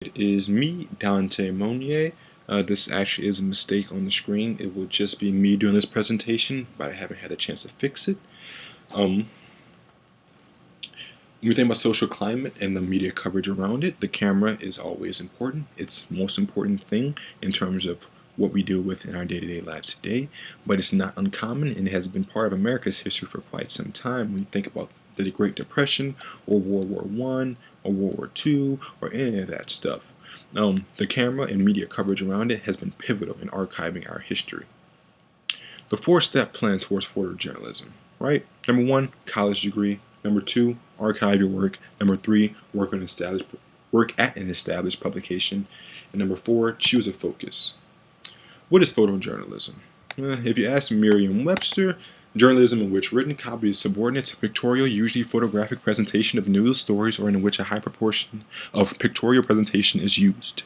It is me, Dante Monier. This actually is a mistake on the screen. It will just be me doing this presentation, but I haven't had a chance to fix it. When we think about social climate and the media coverage around it, the camera is always important. It's the most important thing in terms of what we deal with in our day-to-day lives today, but it's not uncommon and it has been part of America's history for quite some time. When you think about the Great Depression or World War I or World War II or any of that stuff. The camera and media coverage around it has been pivotal in archiving our history. The four-step plan towards photojournalism, right? Number one, college degree. Number two, archive your work. Number three, work at an established publication. And number four, choose a focus. What is photojournalism? If you ask Merriam-Webster, journalism in which written copy is subordinate to pictorial, usually photographic presentation of news stories or in which a high proportion of pictorial presentation is used.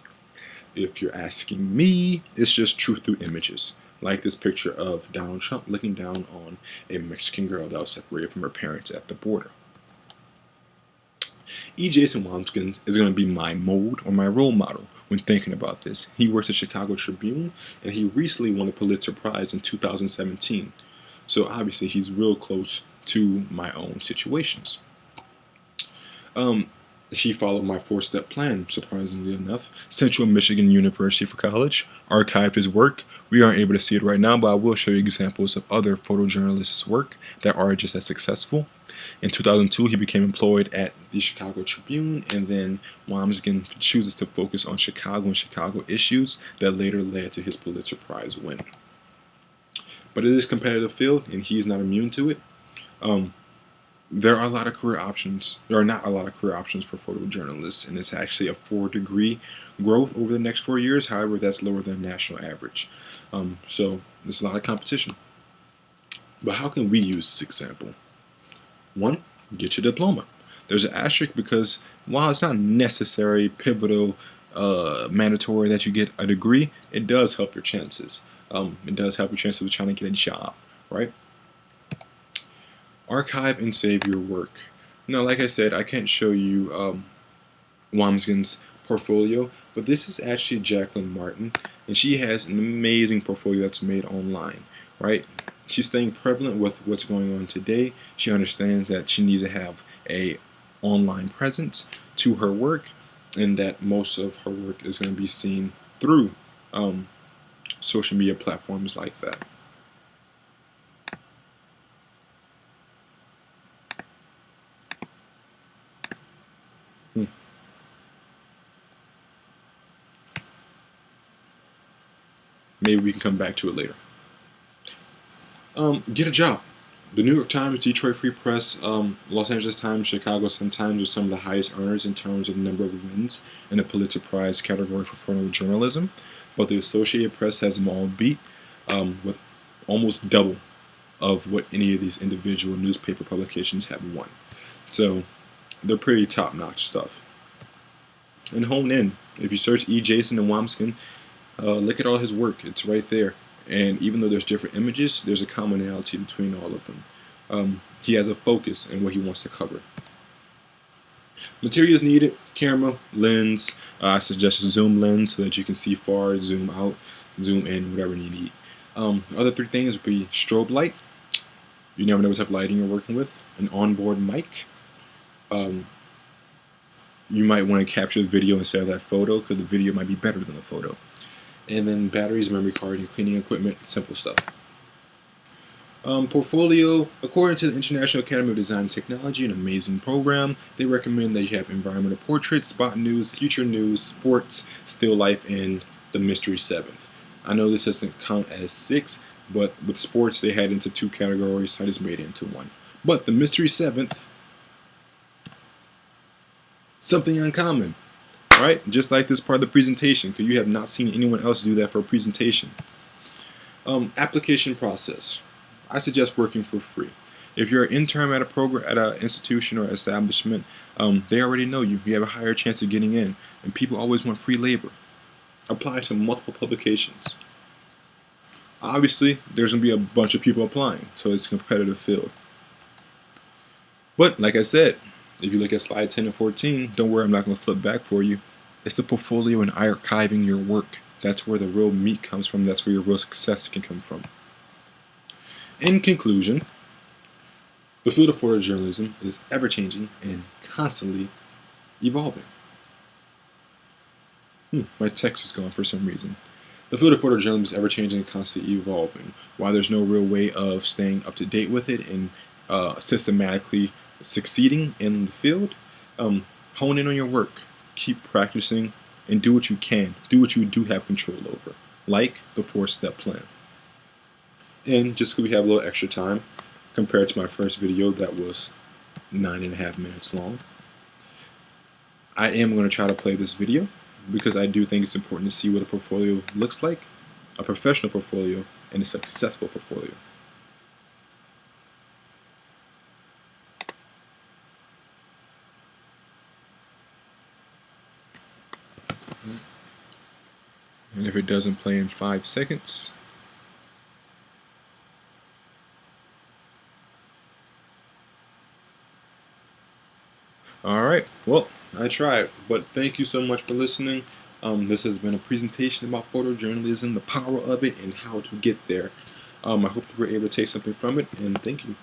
If you're asking me, it's just truth through images, like this picture of Donald Trump looking down on a Mexican girl that was separated from her parents at the border. E. Jason Wambsgans is going to be my mold or my role model when thinking about this. He works at Chicago Tribune, and he recently won a Pulitzer Prize in 2017. So obviously he's real close to my own situations. He followed my four-step plan, surprisingly enough. Central Michigan University for college, archived his work. We aren't able to see it right now, but I will show you examples of other photojournalists' work that are just as successful. In 2002, he became employed at the Chicago Tribune, and then Wambsgans chooses to focus on Chicago and Chicago issues that later led to his Pulitzer Prize win. But it is a competitive field, and he's not immune to it. There are a lot of career options. There are not a lot of career options for photojournalists, and it's actually a 4-degree growth over the next 4 years. However, that's lower than the national average. So there's a lot of competition. But how can we use this example? One, get your diploma. There's an asterisk because while it's not necessary, pivotal, mandatory that you get a degree, it does help your chances. It does help your chances of trying to get a job, right? Archive and save your work. Now, like I said, I can't show you Wambsgans' portfolio, but this is actually Jacqueline Martin, and she has an amazing portfolio that's made online, right? She's staying prevalent with what's going on today. She understands that she needs to have a online presence to her work, and that most of her work is going to be seen through social media platforms like that. Maybe we can come back to it later. Get a job. The New York Times, Detroit Free Press, Los Angeles Times, Chicago Sun-Times are some of the highest earners in terms of number of wins in the Pulitzer Prize category for photojournalism. But the Associated Press has them all beat with almost double of what any of these individual newspaper publications have won. So they're pretty top-notch stuff. And hone in. If you search E. Jason and Wambsgans, look at all his work. It's right there. And even though there's different images, there's a commonality between all of them. He has a focus in what he wants to cover. Materials needed: camera, lens. I suggest a zoom lens so that you can see far, zoom out, zoom in, whatever you need. Other three things would be strobe light. You never know what type of lighting you're working with. An onboard mic. You might want to capture the video instead of that photo because the video might be better than the photo. And then batteries, memory card, and cleaning equipment, simple stuff. Portfolio, according to the International Academy of Design and Technology, an amazing program, they recommend that you have environmental portraits, spot news, future news, sports, still life, and the mystery 7th. I know this doesn't count as 6, but with sports they had into 2 categories, so I just made it into 1. But the mystery 7th, something uncommon. Right? Just like this part of the presentation, because you have not seen anyone else do that for a presentation. Application process. I suggest working for free. If you're an intern at a program, at an institution or establishment, they already know you. You have a higher chance of getting in, and people always want free labor. Apply to multiple publications. Obviously, there's going to be a bunch of people applying, so it's a competitive field. But like I said, if you look at slide 10 and 14, don't worry, I'm not going to flip back for you. It's the portfolio and archiving your work. That's where the real meat comes from. That's where your real success can come from. In conclusion, the field of photojournalism is ever-changing and constantly evolving. My text is gone for some reason. The field of photojournalism is ever-changing and constantly evolving. While there's no real way of staying up to date with it and systematically succeeding in the field, hone in on your work. Keep practicing and do what you can. Do what you do have control over, like the 4-step plan. And just because we have a little extra time compared to my first video that was 9.5 minutes long, I am going to try to play this video because I do think it's important to see what a portfolio looks like, a professional portfolio and a successful portfolio. And if it doesn't play in 5 seconds, alright, well, I tried, but thank you so much for listening. This has been a presentation about photojournalism, the power of it, and how to get there. I hope you were able to take something from it, and thank you.